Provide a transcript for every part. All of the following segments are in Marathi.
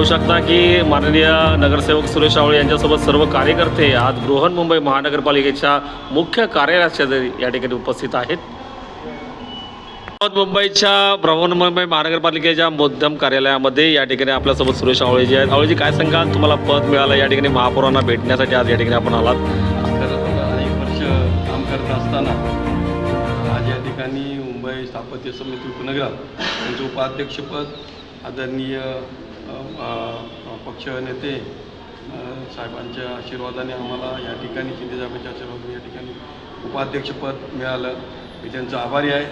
पाहू शकता की माननीय नगरसेवक सुरेश आवळे यांच्यासोबत सर्व कार्यकर्ते आज बृहन्मुंबई महानगरपालिकेच्या मुख्य कार्यालयाच्या या ठिकाणी उपस्थित आहेत। मुंबईच्या बृहन्मुंबई महानगरपालिकेच्या मुद्दम कार्यालयामध्ये या ठिकाणी आपल्यासोबत सुरेश आवळे जे आहेत। आवळेजी, काय सांगाल, तुम्हाला पद मिळालं, या ठिकाणी महापौरांना भेटण्यासाठी आज या ठिकाणी आपण आलात? अनेक वर्ष काम करत असताना आज या ठिकाणी मुंबई स्थापत्य समिती उपनगरात त्यांचं उपाध्यक्षपद आदरणीय पक्ष नेते साहेबांच्या आशीर्वादाने आम्हाला या ठिकाणी शिंदे साहेबांच्या आशीर्वादाने या ठिकाणी उपाध्यक्षपद मिळालं। मी त्यांचा आभारी आहे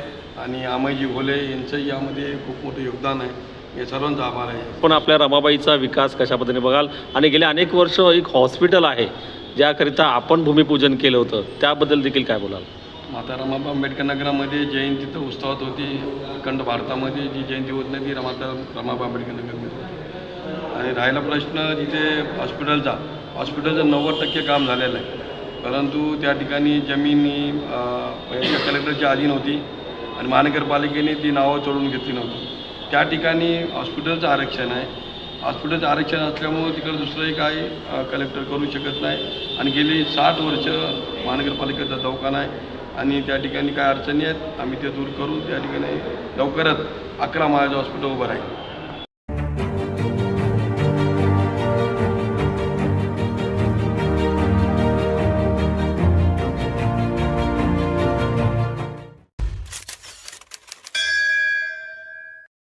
आणि अमयजी घोले यांचंही यामध्ये खूप मोठं योगदान आहे, हे सर्वांचा आभार आहे। पण आपल्या रमाबाईचा विकास कशा पद्धतीने बघाल आणि गेले अनेक वर्ष एक हॉस्पिटल आहे ज्याकरिता आपण भूमिपूजन केलं होतं, त्याबद्दल देखील काय बोलाल? माता रमाबाई आंबेडकर नगरामध्ये जयंती तर उत्सवात होती, अखंड भारतामध्ये जी जयंती होत नाही ती रमाबाई आंबेडकर नगरमध्ये होती। आणि राहिला प्रश्न जिथे हॉस्पिटलचं 90% काम झालेलं आहे, परंतु त्या ठिकाणी जमीन ही कलेक्टरच्या अधीन होती आणि महानगरपालिकेने ती नावं चढवून घेतली नव्हती। त्या ठिकाणी हॉस्पिटलचं आरक्षण आहे, हॉस्पिटलचं आरक्षण असल्यामुळं तिकडं दुसरंही काय कलेक्टर करू शकत नाही आणि गेली 60 वर्ष महानगरपालिकेचा दवाखाना आहे आणि त्या ठिकाणी काय अडचणी आहेत आम्ही ते दूर करून त्या ठिकाणी लवकरच 11 माळ्याचं हॉस्पिटल उभं राहील।